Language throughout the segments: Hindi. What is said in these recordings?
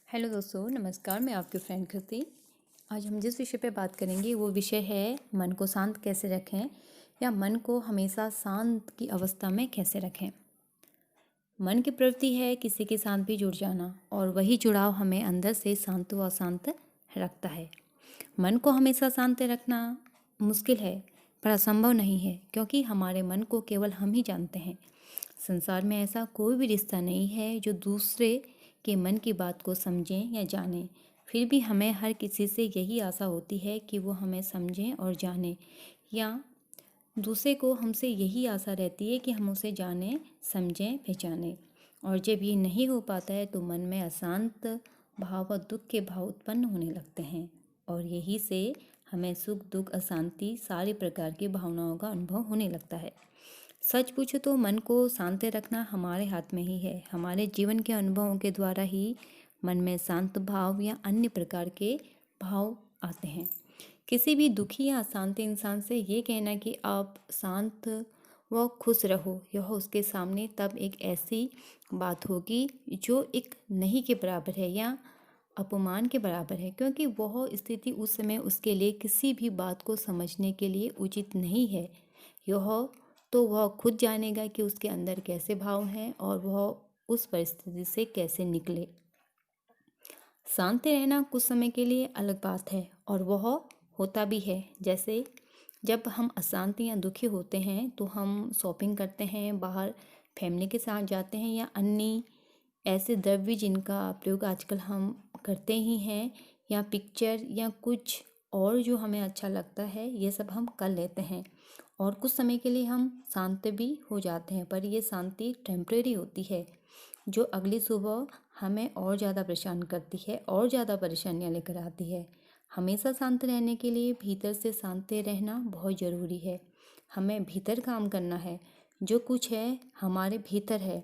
हेलो दोस्तों, नमस्कार। मैं आपकी फ्रेंड कृति। आज हम जिस विषय पे बात करेंगे वो विषय है मन को शांत कैसे रखें या मन को हमेशा शांत की अवस्था में कैसे रखें। मन की प्रवृत्ति है किसी के साथ भी जुड़ जाना और वही जुड़ाव हमें अंदर से शांत व अशांत रखता है। मन को हमेशा शांत रखना मुश्किल है पर असंभव नहीं है, क्योंकि हमारे मन को केवल हम ही जानते हैं। संसार में ऐसा कोई भी रिश्ता नहीं है जो दूसरे के मन की बात को समझें या जानें। फिर भी हमें हर किसी से यही आशा होती है कि वो हमें समझें और जानें, या दूसरे को हमसे यही आशा रहती है कि हम उसे जानें, समझें, पहचानें। और जब ये नहीं हो पाता है तो मन में अशांत भाव व दुख के भाव उत्पन्न होने लगते हैं, और यही से हमें सुख, दुख, अशांति सारे प्रकार की भावनाओं का अनुभव होने लगता है। सच पूछो तो मन को शांत रखना हमारे हाथ में ही है। हमारे जीवन के अनुभवों के द्वारा ही मन में शांत भाव या अन्य प्रकार के भाव आते हैं। किसी भी दुखी या अशांत इंसान से ये कहना कि आप शांत व खुश रहो, यह उसके सामने तब एक ऐसी बात होगी जो एक नहीं के बराबर है या अपमान के बराबर है, क्योंकि वह स्थिति उस समय उसके लिए किसी भी बात को समझने के लिए उचित नहीं है। यह तो वह खुद जानेगा कि उसके अंदर कैसे भाव हैं और वह उस परिस्थिति से कैसे निकले। शांत रहना कुछ समय के लिए अलग बात है और वह होता भी है। जैसे जब हम अशांत या दुखी होते हैं तो हम शॉपिंग करते हैं, बाहर फैमिली के साथ जाते हैं, या अन्य ऐसे द्रव्य जिनका प्रयोग आजकल हम करते ही हैं, या पिक्चर या कुछ और जो हमें अच्छा लगता है, ये सब हम कर लेते हैं और कुछ समय के लिए हम शांत भी हो जाते हैं। पर ये शांति टेम्परेरी होती है, जो अगली सुबह हमें और ज़्यादा परेशान करती है और ज़्यादा परेशानियाँ लेकर आती है। हमेशा शांत रहने के लिए भीतर से शांत रहना बहुत ज़रूरी है। हमें भीतर काम करना है। जो कुछ है हमारे भीतर है,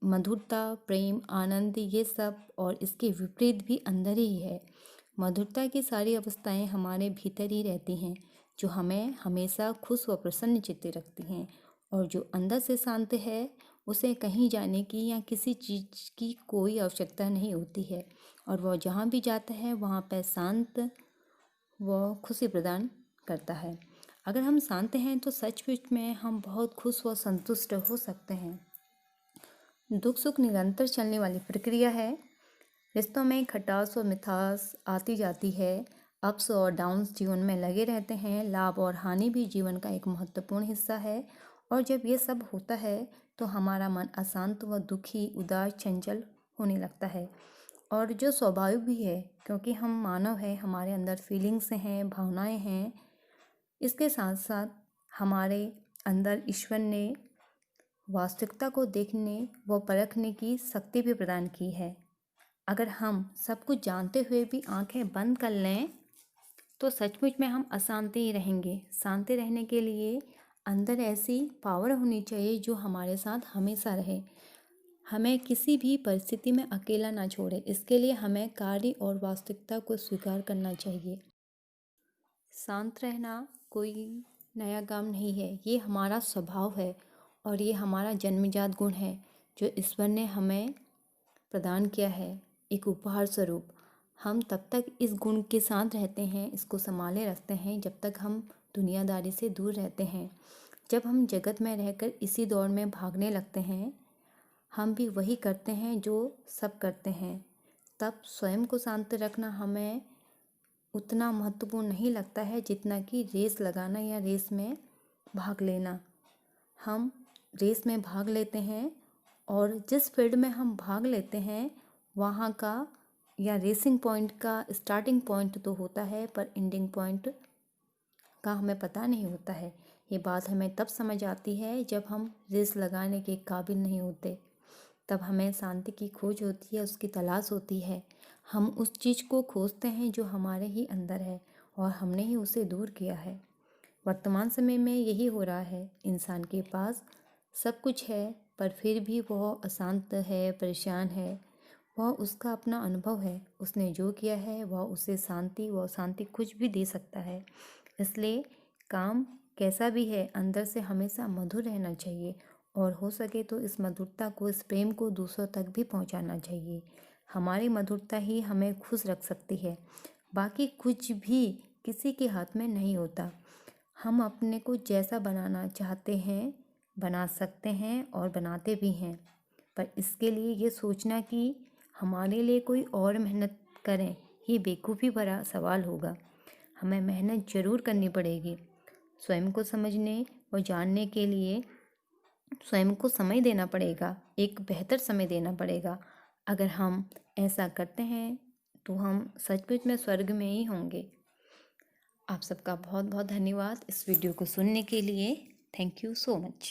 मधुरता, प्रेम, आनंद, ये सब, और इसके विपरीत भी अंदर ही है। मधुरता की सारी अवस्थाएं हमारे भीतर ही रहती हैं, जो हमें हमेशा खुश व प्रसन्न चित्त रखती हैं। और जो अंदर से शांत है उसे कहीं जाने की या किसी चीज़ की कोई आवश्यकता नहीं होती है, और वह जहाँ भी जाता है वहाँ पर शांत व खुशी प्रदान करता है। अगर हम शांत हैं तो सचमुच में हम बहुत खुश व संतुष्ट हो सकते हैं। दुख सुख निरंतर चलने वाली प्रक्रिया है। रिश्तों में खटास और मिठास आती जाती है। अप्स और डाउन्स जीवन में लगे रहते हैं। लाभ और हानि भी जीवन का एक महत्वपूर्ण हिस्सा है। और जब ये सब होता है तो हमारा मन अशांत व दुखी, उदास, चंचल होने लगता है, और जो स्वाभाविक भी है, क्योंकि हम मानव हैं, हमारे अंदर फीलिंग्स हैं, भावनाएं हैं। इसके साथ साथ हमारे अंदर ईश्वर ने वास्तविकता को देखने व परखने की शक्ति भी प्रदान की है। अगर हम सब कुछ जानते हुए भी आंखें बंद कर लें तो सचमुच में हम अशांत ही रहेंगे। शांति रहने के लिए अंदर ऐसी पावर होनी चाहिए जो हमारे साथ हमेशा रहे, हमें किसी भी परिस्थिति में अकेला ना छोड़े। इसके लिए हमें कार्य और वास्तविकता को स्वीकार करना चाहिए। शांत रहना कोई नया काम नहीं है, ये हमारा स्वभाव है और ये हमारा जन्मजात गुण है जो ईश्वर ने हमें प्रदान किया है एक उपहार स्वरूप। हम तब तक इस गुण के साथ रहते हैं, इसको संभाले रखते हैं, जब तक हम दुनियादारी से दूर रहते हैं। जब हम जगत में रहकर इसी दौड़ में भागने लगते हैं, हम भी वही करते हैं जो सब करते हैं, तब स्वयं को शांत रखना हमें उतना महत्वपूर्ण नहीं लगता है जितना कि रेस लगाना या रेस में भाग लेना। हम रेस में भाग लेते हैं और जिस फील्ड में हम भाग लेते हैं वहाँ का या रेसिंग पॉइंट का स्टार्टिंग पॉइंट तो होता है, पर एंडिंग पॉइंट का हमें पता नहीं होता है। ये बात हमें तब समझ आती है जब हम रेस लगाने के काबिल नहीं होते। तब हमें शांति की खोज होती है, उसकी तलाश होती है। हम उस चीज़ को खोजते हैं जो हमारे ही अंदर है और हमने ही उसे दूर किया है। वर्तमान समय में यही हो रहा है। इंसान के पास सब कुछ है पर फिर भी वह अशांत है, परेशान है। वह उसका अपना अनुभव है, उसने जो किया है वह उसे शांति व शांति कुछ भी दे सकता है। इसलिए काम कैसा भी है, अंदर से हमेशा मधुर रहना चाहिए और हो सके तो इस मधुरता को, इस प्रेम को दूसरों तक भी पहुंचाना चाहिए। हमारी मधुरता ही हमें खुश रख सकती है। बाकी कुछ भी किसी के हाथ में नहीं होता। हम अपने को जैसा बनाना चाहते हैं बना सकते हैं और बनाते भी हैं, पर इसके लिए ये सोचना कि हमारे लिए कोई और मेहनत करें, ये बेवकूफ़ी भरा सवाल होगा। हमें मेहनत ज़रूर करनी पड़ेगी। स्वयं को समझने और जानने के लिए स्वयं को समय देना पड़ेगा, एक बेहतर समय देना पड़ेगा। अगर हम ऐसा करते हैं तो हम सचमुच में स्वर्ग में ही होंगे। आप सबका बहुत बहुत धन्यवाद इस वीडियो को सुनने के लिए। Thank you so much.